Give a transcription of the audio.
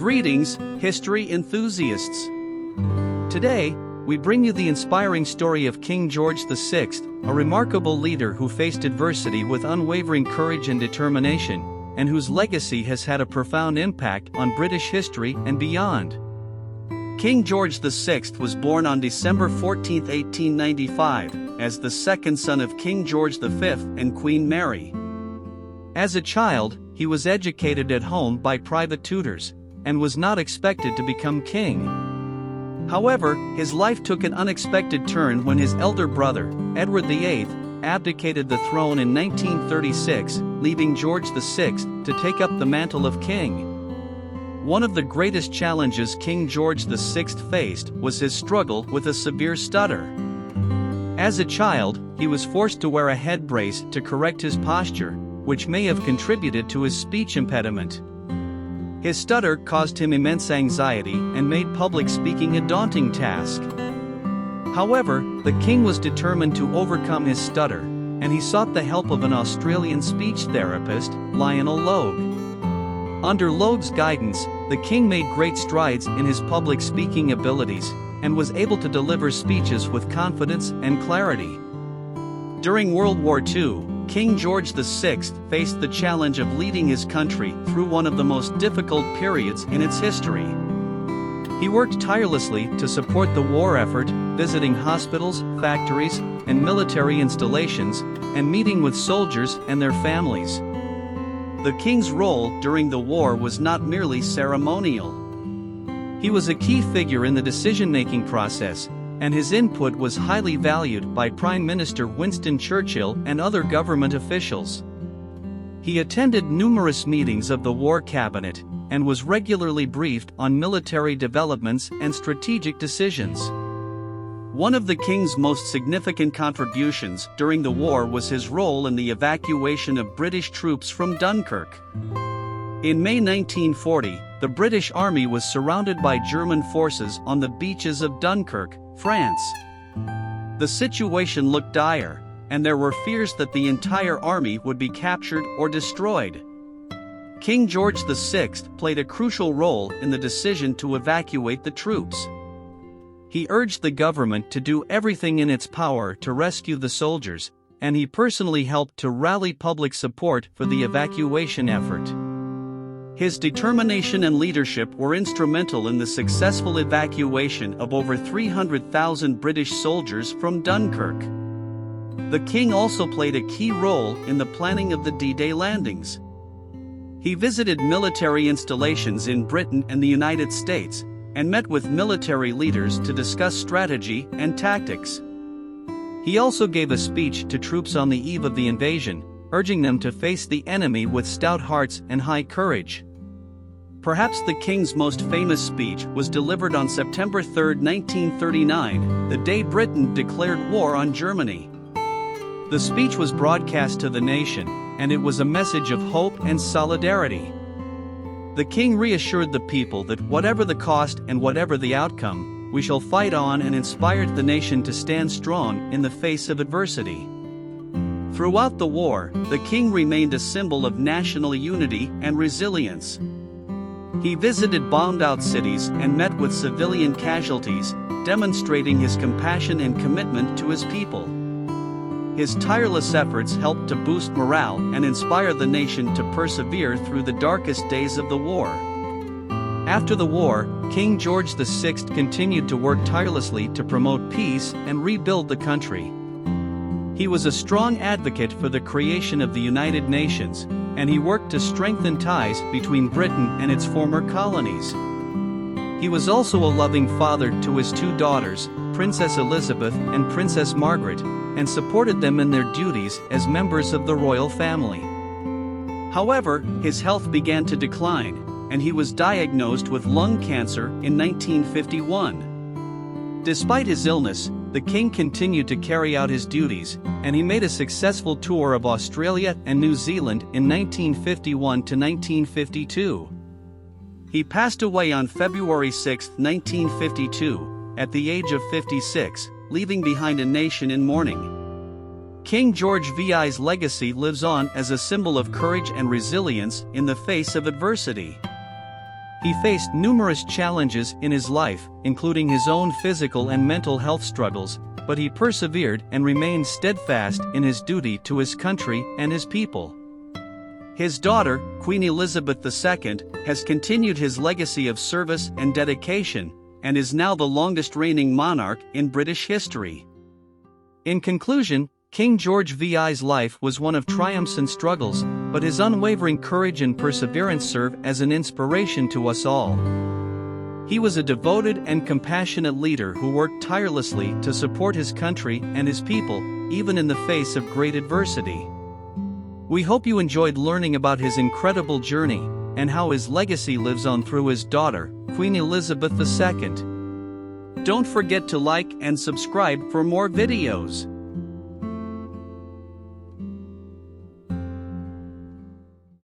Greetings, history enthusiasts. Today, we bring you the inspiring story of King George VI, a remarkable leader who faced adversity with unwavering courage and determination, and whose legacy has had a profound impact on British history and beyond. King George VI was born on December 14, 1895, as the second son of King George V and Queen Mary. As a child, he was educated at home by private tutors, and was not expected to become king. However, his life took an unexpected turn when his elder brother, Edward VIII, abdicated the throne in 1936, leaving George VI to take up the mantle of king. One of the greatest challenges King George VI faced was his struggle with a severe stutter. As a child, he was forced to wear a head brace to correct his posture, which may have contributed to his speech impediment. His stutter caused him immense anxiety and made public speaking a daunting task. However, the king was determined to overcome his stutter, and he sought the help of an Australian speech therapist, Lionel Logue. Under Logue's guidance, the king made great strides in his public speaking abilities, and was able to deliver speeches with confidence and clarity. During World War II, King George VI faced the challenge of leading his country through one of the most difficult periods in its history. He worked tirelessly to support the war effort, visiting hospitals, factories, and military installations, and meeting with soldiers and their families. The king's role during the war was not merely ceremonial. He was a key figure in the decision-making process, and his input was highly valued by Prime Minister Winston Churchill and other government officials. He attended numerous meetings of the War Cabinet, and was regularly briefed on military developments and strategic decisions. One of the king's most significant contributions during the war was his role in the evacuation of British troops from Dunkirk. In May 1940, the British Army was surrounded by German forces on the beaches of Dunkirk, France. The situation looked dire, and there were fears that the entire army would be captured or destroyed. King George VI played a crucial role in the decision to evacuate the troops. He urged the government to do everything in its power to rescue the soldiers, and he personally helped to rally public support for the evacuation effort. His determination and leadership were instrumental in the successful evacuation of over 300,000 British soldiers from Dunkirk. The king also played a key role in the planning of the D-Day landings. He visited military installations in Britain and the United States, and met with military leaders to discuss strategy and tactics. He also gave a speech to troops on the eve of the invasion, urging them to face the enemy with stout hearts and high courage. Perhaps the king's most famous speech was delivered on September 3, 1939, the day Britain declared war on Germany. The speech was broadcast to the nation, and it was a message of hope and solidarity. The king reassured the people that whatever the cost and whatever the outcome, we shall fight on, and inspired the nation to stand strong in the face of adversity. Throughout the war, the king remained a symbol of national unity and resilience. He visited bombed-out cities and met with civilian casualties, demonstrating his compassion and commitment to his people. His tireless efforts helped to boost morale and inspire the nation to persevere through the darkest days of the war. After the war, King George VI continued to work tirelessly to promote peace and rebuild the country. He was a strong advocate for the creation of the United Nations, and he worked to strengthen ties between Britain and its former colonies. He was also a loving father to his two daughters, Princess Elizabeth and Princess Margaret, and supported them in their duties as members of the royal family. However, his health began to decline, and he was diagnosed with lung cancer in 1951. Despite his illness, the king continued to carry out his duties, and he made a successful tour of Australia and New Zealand in 1951 to 1952. He passed away on February 6, 1952, at the age of 56, leaving behind a nation in mourning. King George VI's legacy lives on as a symbol of courage and resilience in the face of adversity. He faced numerous challenges in his life, including his own physical and mental health struggles, but he persevered and remained steadfast in his duty to his country and his people. His daughter, Queen Elizabeth II, has continued his legacy of service and dedication, and is now the longest reigning monarch in British history. In conclusion, King George VI's life was one of triumphs and struggles, but his unwavering courage and perseverance serve as an inspiration to us all. He was a devoted and compassionate leader who worked tirelessly to support his country and his people, even in the face of great adversity. We hope you enjoyed learning about his incredible journey, and how his legacy lives on through his daughter, Queen Elizabeth II. Don't forget to like and subscribe for more videos.